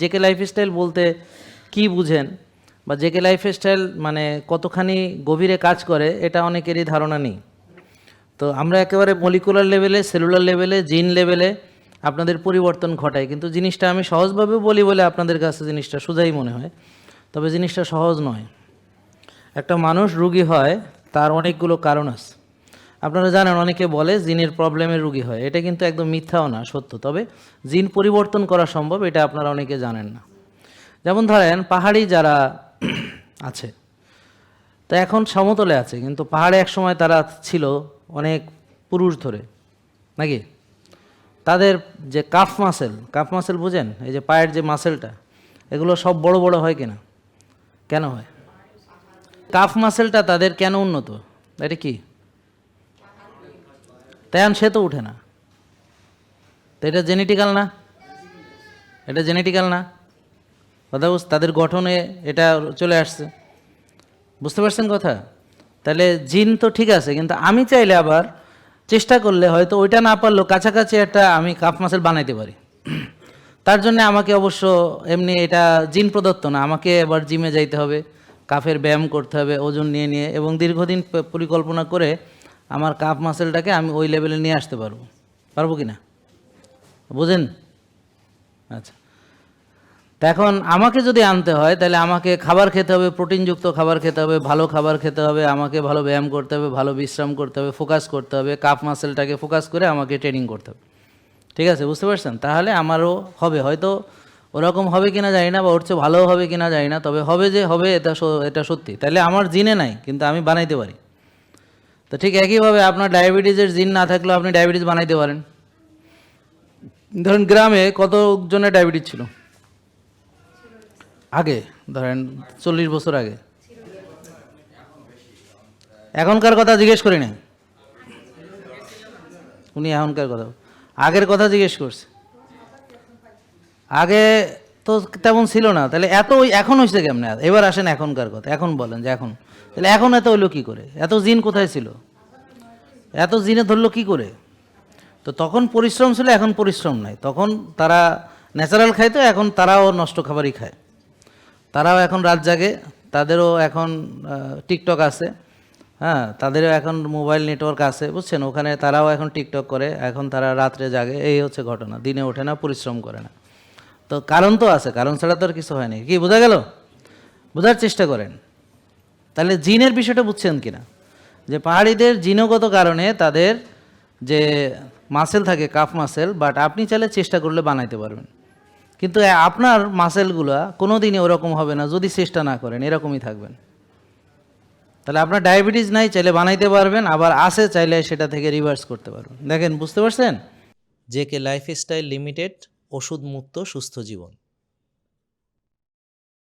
JK lifestyle বলতে কি বুঝেন বা জেকে লাইফস্টাইল মানে কতখানি গভীরে কাজ করে এটা অনেকেরই ধারণা নেই। তো আমরা একেবারে মলিকুলার লেভেলে, সেলুলার লেভেলে, জিন লেভেলে আপনাদের পরিবর্তন ঘটাই, কিন্তু জিনিসটা আমি সহজভাবে বলি বলে আপনাদের কাছে জিনিসটা সোজাই মনে হয়, তবে জিনিসটা সহজ নয়। একটা মানুষ রুগী হয় তার অনেকগুলো কারণ আছে। আপনারা জানেন অনেকে বলে জিনের প্রবলেমের রুগী হয়, এটা কিন্তু একদম মিথ্যাও না, সত্য। তবে জিন পরিবর্তন করা সম্ভব, এটা আপনারা অনেকে জানেন না। যেমন ধরেন পাহাড়ি যারা আছে, তো এখন সমতলে আছে, কিন্তু পাহাড়ে এক সময় তারা ছিল অনেক পুরুষ ধরে, নাকি? তাদের যে কাফ মাসেল বুঝেন, এই যে পায়ের যে মাসেলটা, এগুলো সব বড় বড় হয় কিনা? কেন হয়? কাফ মাসেলটা তাদের কেন উন্নত? এটা কি? তাই সে তো উঠে না, তো এটা জেনেটিক্যাল না? এটা জেনেটিক্যাল না? কথা তাদের গঠনে এটা চলে আসছে, বুঝতে পারছেন কথা? তাহলে জিন তো ঠিক আছে, কিন্তু আমি চাইলে আবার চেষ্টা করলে হয়তো ওইটা না পারলেও কাছাকাছি একটা আমি কাফ মাসেল বানাইতে পারি। তার জন্য আমাকে অবশ্য এমনি এটা জিন প্রদত্ত না, আমাকে এবার জিমে যাইতে হবে, কাফের ব্যায়াম করতে হবে ওজন নিয়ে নিয়ে, এবং দীর্ঘদিন পরিকল্পনা করে আমার কাফ মাসেলটাকে আমি ওই লেভেলে নিয়ে আসতে পারবো কি না? বুঝেন? আচ্ছা, তা এখন আমাকে যদি আনতে হয় তাহলে আমাকে খাবার খেতে হবে, প্রোটিনযুক্ত খাবার খেতে হবে, ভালো খাবার খেতে হবে, আমাকে ভালো ব্যায়াম করতে হবে, ভালো বিশ্রাম করতে হবে, ফোকাস করতে হবে, কাফ মাসেলটাকে ফোকাস করে আমাকে ট্রেনিং করতে হবে। ঠিক আছে, বুঝতে পারছেন? তাহলে আমারও হবে, হয়তো ওরকম হবে কিনা জানি না, বা ওর চেয়ে ভালো হবে কিনা জানি না, তবে হবে যে হবে এটা সত্যি। তাহলে আমার জিনে নাই, কিন্তু আমি বানাইতে পারি। তো ঠিক একইভাবে আপনার ডায়াবেটিসের জিন না থাকলেও আপনি ডায়াবেটিস বানাইতে পারেন। ধরেন গ্রামে কতজনের ডায়াবেটিস ছিল আগে? ধরেন 40 বছর আগে। এখনকার কথা জিজ্ঞেস করি না, উনি এখনকার কথা, আগের কথা জিজ্ঞেস করছে। আগে তো তেমন ছিল না, তাহলে এত এখন হয়েছে কেমনে? এবার আসেন এখনকার কথা, এখন বলেন যে এখন, তাহলে এখন এত হইলো কি করে? এত জিন কোথায় ছিল? এত জিনে ধরলো কি করে? তো তখন পরিশ্রম ছিল, এখন পরিশ্রম নাই। তখন তারা ন্যাচারাল খাইতো, এখন তারাও নষ্ট খাবারই খায়। তারাও এখন রাত জাগে, তাদেরও এখন টিকটক আছে, হ্যাঁ, তাদেরও এখন মোবাইল নেটওয়ার্ক আছে, বুঝছেন? ওখানে তারাও এখন টিকটক করে, এখন তারা রাত্রে জাগে, এই হচ্ছে ঘটনা। দিনে ওঠে না, পরিশ্রম করে না। তো কারণ তো আছে, কারণ ছাড়া তো আর কিছু হয়নি। কি বোঝা গেল? বোঝার চেষ্টা করেন। তাহলে জিনের বিষয়টা বুঝছেন কিনা, যে পাহাড়িদের জিনগত কারণে তাদের যে মাসেল থাকে, কাফ মাসেল, বাট আপনি চাইলে চেষ্টা করলে বানাইতে পারবেন, কিন্তু আপনার মাসেলগুলা কোনো দিনই ওরকম হবে না যদি চেষ্টা না করেন, এরকমই থাকবেন। তাহলে আপনার ডায়াবেটিস নাই, চাইলে বানাইতে পারবেন, আবার আছে চাইলে সেটা থেকে রিভার্স করতে পারবেন। দেখেন, বুঝতে পারছেন? জেকে লাইফস্টাইল লিমিটেড, ওষুধ মুক্ত সুস্থ জীবন।